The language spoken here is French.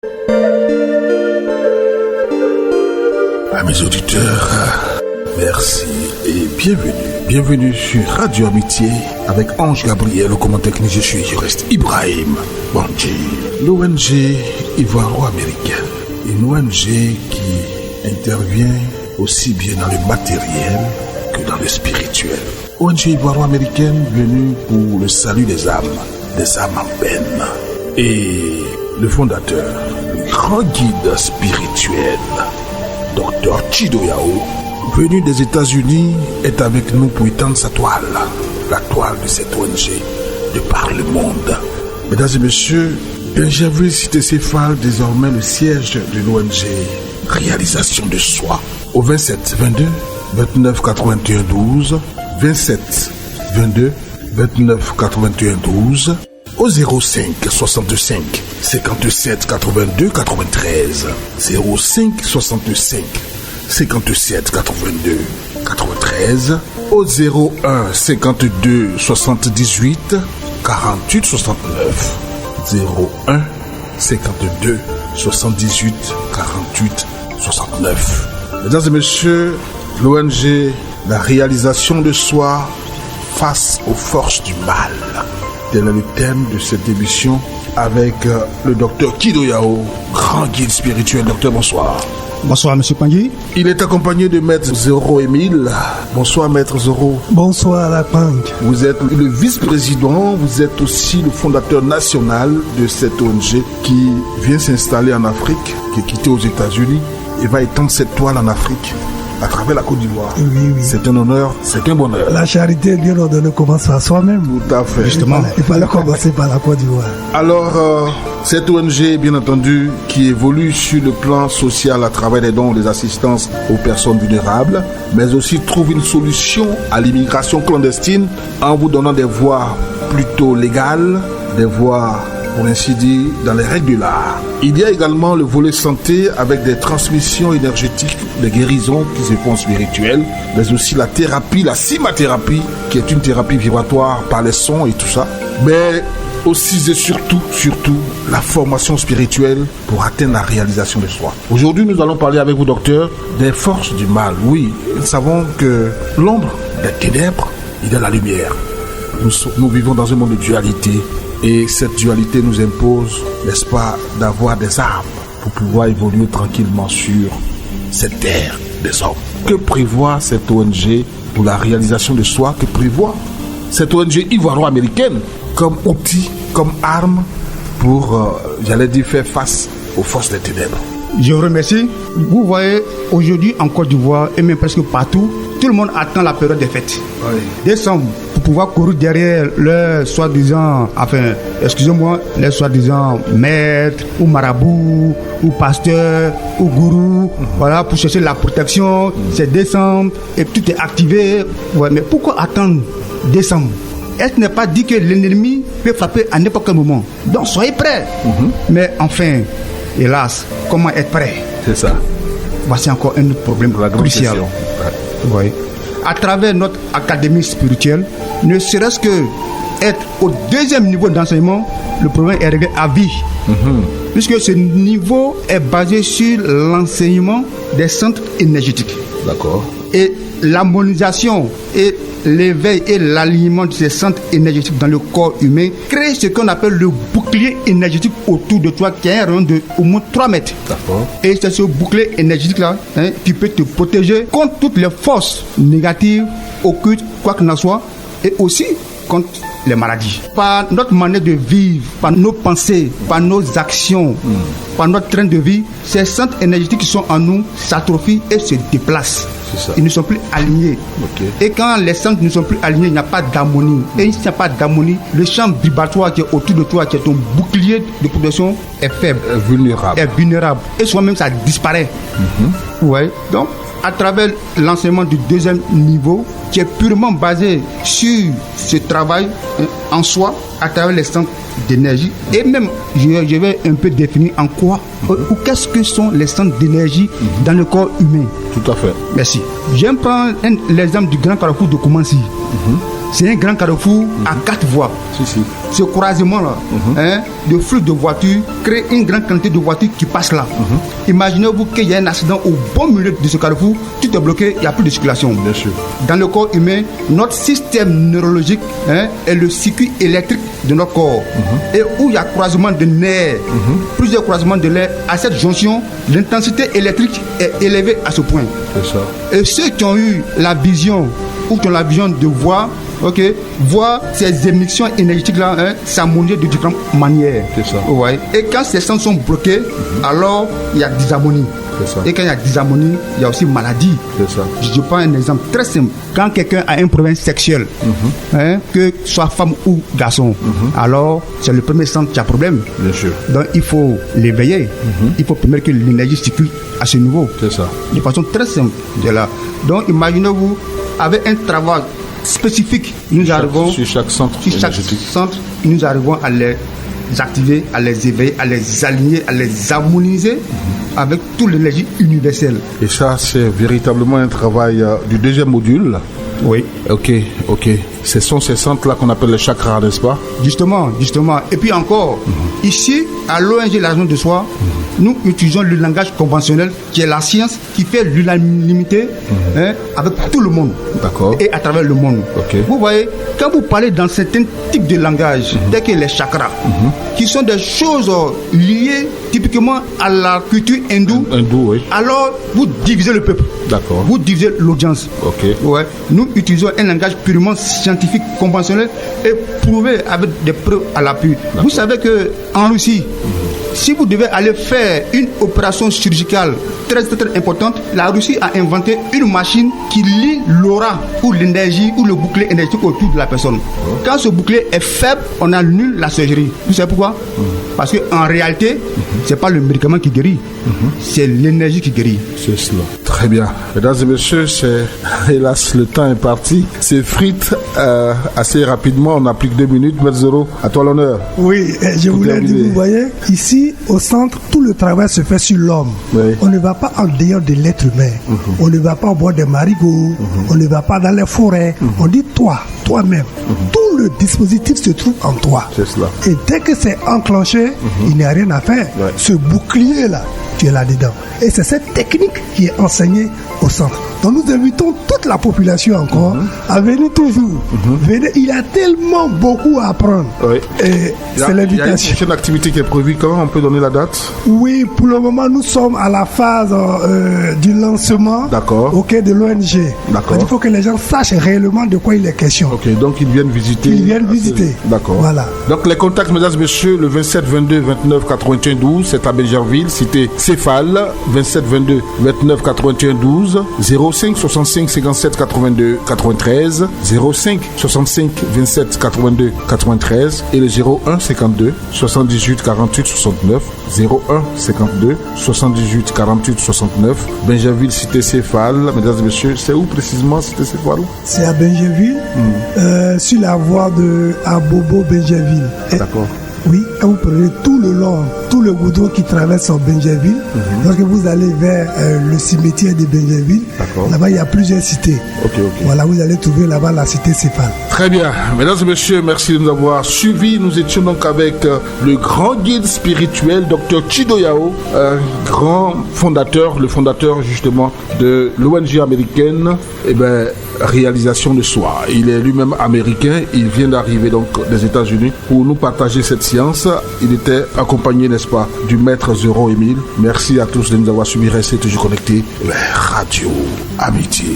Amis auditeurs, merci et bienvenue. Bienvenue sur Radio Amitié avec Ange Gabriel au commentaire technique. Je reste Ibrahim Bandji. L'ONG ivoiro-américaine, une ONG qui intervient aussi bien dans le matériel que dans le spirituel. ONG ivoiro-américaine venue pour le salut des âmes en peine. Et le fondateur, le grand guide spirituel, Dr Chido Yao, venu des États-Unis, est avec nous pour étendre sa toile, la toile de cette ONG de par le monde. Mesdames et messieurs, Benjerville Cité-Céphale, désormais le siège de l'ONG Réalisation de Soi, au 27 22 29 81 12, 27 22 29 81 12, au 05 65 57 82 93, 05 65 57 82 93, au 01 52 78 48 69, 01 52 78 48 69. Mesdames et messieurs, l'ONG, la réalisation de soi face aux forces du mal. Tel est le thème de cette émission avec le docteur Chido Yao, grand guide spirituel. Docteur, bonsoir. Bonsoir, monsieur Pangui. Il est accompagné de maître Zoro Émile. Bonsoir, maître Zoro. Bonsoir, la Pang. Vous êtes le vice-président, vous êtes aussi le fondateur national de cette ONG qui vient s'installer en Afrique, qui est quitté aux États-Unis et va étendre cette toile en Afrique à travers la Côte d'Ivoire. Oui. C'est un honneur, c'est un bonheur. La charité, bien ordonnée, commence par soi-même. Tout à fait. Justement, il fallait commencer par la Côte d'Ivoire. Alors, cette ONG, bien entendu, qui évolue sur le plan social à travers des dons, des assistances aux personnes vulnérables, mais aussi trouve une solution à l'immigration clandestine en vous donnant des voies plutôt légales, des voies, pour ainsi dire, dans les règles de l'art. Il y a également le volet santé avec des transmissions énergétiques, des guérisons qui se font spirituelles, mais aussi la thérapie, la cimathérapie, qui est une thérapie vibratoire par les sons et tout ça. Mais aussi et surtout, la formation spirituelle pour atteindre la réalisation de soi. Aujourd'hui, nous allons parler avec vous, docteur, des forces du mal. Oui, nous savons que l'ombre des ténèbres, il y a la lumière. Nous vivons dans un monde de dualité. Et cette dualité nous impose, n'est-ce pas, d'avoir des armes pour pouvoir évoluer tranquillement sur cette terre des hommes. Que prévoit cette ONG pour la réalisation de soi? Que prévoit cette ONG ivoiro-américaine comme outil, comme arme pour, faire face aux forces des ténèbres? Je vous remercie. Vous voyez, aujourd'hui en Côte d'Ivoire et même presque partout, tout le monde attend la période des fêtes. Oui. Décembre, pour pouvoir courir derrière les soi-disant, les soi-disant maîtres ou marabouts ou pasteurs ou gourous, voilà, pour chercher la protection. C'est décembre et tout est activé. Ouais, mais pourquoi attendre décembre? Est-ce n'est pas dit que l'ennemi peut frapper à n'importe quel moment? Donc soyez prêts. Mais enfin, hélas, comment être prêt? C'est ça. Voici encore un autre problème crucial. Oui. À travers notre académie spirituelle, ne serait-ce que être au deuxième niveau d'enseignement, le problème est réglé à vie. Puisque ce niveau est basé sur l'enseignement des centres énergétiques. D'accord. Et l'harmonisation et l'éveil et l'alignement de ces centres énergétiques dans le corps humain crée ce qu'on appelle le bouclier énergétique autour de toi qui a un rayon de au moins 3 mètres. D'accord. Et c'est ce bouclier énergétique là qui peut te protéger contre toutes les forces négatives, occultes, quoi qu'il en soit, et aussi contre les maladies. Par notre manière de vivre, par nos pensées, par nos actions, par notre train de vie, ces centres énergétiques qui sont en nous s'atrophient et se déplacent. Ils ne sont plus alignés. Okay. Et quand les centres ne sont plus alignés, il n'y a pas d'harmonie. Et s'il n'y a pas d'harmonie, le champ vibratoire qui est autour de toi, qui est ton bouclier de protection, est faible. Est vulnérable. Et soi-même, ça disparaît. Ouais. Donc, à travers l'enseignement du deuxième niveau, qui est purement basé sur ce travail en soi, à travers les centres d'énergie, et même je vais un peu définir en quoi ou qu'est-ce que sont les centres d'énergie dans le corps humain. Tout à fait. Merci. J'aime prendre l'exemple du grand carrefour de Koumansi. c'est un grand carrefour à 4 voies. Ce croisement-là, de flux de voitures crée une grande quantité de voitures qui passent là. Imaginez-vous qu'il y a un accident au bon milieu de ce carrefour, tout est bloqué, il n'y a plus de circulation. Bien sûr. Dans le corps humain, notre système neurologique est le circuit électrique de notre corps. Et où il y a croisement de nerfs, plusieurs croisements de nerfs, à cette jonction, l'intensité électrique est élevée à ce point. C'est ça. Et ceux qui ont eu la vision, ou qui ont la vision de voir ces émissions énergétiques-là s'harmoniser de différentes manières. C'est ça. Ouais. Et quand ces centres sont bloqués, alors il y a dysharmonie. C'est ça. Et quand il y a dysharmonie, il y a aussi maladie. C'est ça. Je prends un exemple très simple. Quand quelqu'un a un problème sexuel, que ce soit femme ou garçon, alors c'est le premier centre qui a problème. Bien sûr. Donc il faut l'éveiller. Il faut permettre que l'énergie circule à ce niveau. C'est ça. De façon très simple. Là. Donc imaginez-vous, avec un travail spécifique, Sur chaque centre, nous arrivons à les activer, à les éveiller, à les aligner, à les harmoniser avec toute l'énergie universelle. Et ça, c'est véritablement un travail du deuxième module. Oui. Ok. Ce sont ces centres-là qu'on appelle les chakras, n'est-ce pas? Justement. Et puis encore, ici, à l'ONG La Raison de Soi, nous utilisons le langage conventionnel qui est la science, qui fait l'unanimité avec tout le monde. D'accord. Et à travers le monde. Okay. Vous voyez, quand vous parlez dans certains types de langage, tels que les chakras, qui sont des choses liées typiquement à la culture hindoue, oui. Alors vous divisez le peuple. D'accord. Vous divisez l'audience. Ok. Ouais. Nous utilisons un langage purement scientifique, conventionnel et prouvé avec des preuves à l'appui. Vous savez qu'en Russie, si vous devez aller faire une opération chirurgicale très importante, la Russie a inventé une machine qui lie l'aura ou l'énergie ou le bouclier énergétique autour de la personne. Quand ce bouclier est faible, on annule la surgerie. Vous savez pourquoi? Parce qu'en réalité, ce n'est pas le médicament qui guérit, c'est l'énergie qui guérit. C'est cela. Très bien. Mesdames et messieurs, hélas, le temps est parti. C'est frites assez rapidement. On n'a plus que 2 minutes. Maître Zéro, à toi l'honneur. Oui, je voulais dire, vous voyez, ici, au centre, tout le travail se fait sur l'homme. Oui. On ne va pas en dehors de l'être humain. On ne va pas au bord des marigots. On ne va pas dans les forêts. On dit toi-même. Tout le dispositif se trouve en toi. C'est cela. Et dès que c'est enclenché, il n'y a rien à faire. Ouais. Ce bouclier-là, tu es là-dedans. Et c'est cette technique qui est enseignée au centre. Donc nous invitons toute la population encore à venir toujours. Venez, il y a tellement beaucoup à apprendre. Oui. Et c'est l'invitation. Il y a une prochaine activité qui est prévue quand? On peut donner la date? Oui, pour le moment, nous sommes à la phase du lancement de l'ONG. D'accord. Il faut que les gens sachent réellement de quoi il est question. Ok, donc ils viennent visiter. D'accord. Voilà. Donc les contacts, mesdames et messieurs, le 27 22 29 81 12, c'est à Bégerville, cité Céphale, 27 22 29 81 12, 05 65 57 82 93, 05 65 27 82 93 et le 01 52 78 48 69, 01 52 78 48 69, Bégerville, cité Céphale. Mesdames et messieurs, c'est où précisément cité Céphale? C'est à Bégerville, sur la voie de Abobo Bégerville. D'accord. Oui, quand vous prenez tout le long, tout le goudron qui traverse en Bégerville, lorsque vous allez vers le cimetière de Bégerville, là-bas il y a plusieurs cités. Voilà, vous allez trouver là-bas la cité Céphale. Très bien. Mesdames et messieurs, merci de nous avoir suivis. Nous étions donc avec le grand guide spirituel, Dr Chido Yao, grand fondateur, le fondateur justement de l'ONG américaine, Réalisation de Soi. Il est lui-même américain, il vient d'arriver donc des États-Unis pour nous partager cette science. Il était accompagné, n'est-ce pas, du maître Zéro Émile. Merci à tous de nous avoir suivis. Restez toujours connectés vers Radio Amitié.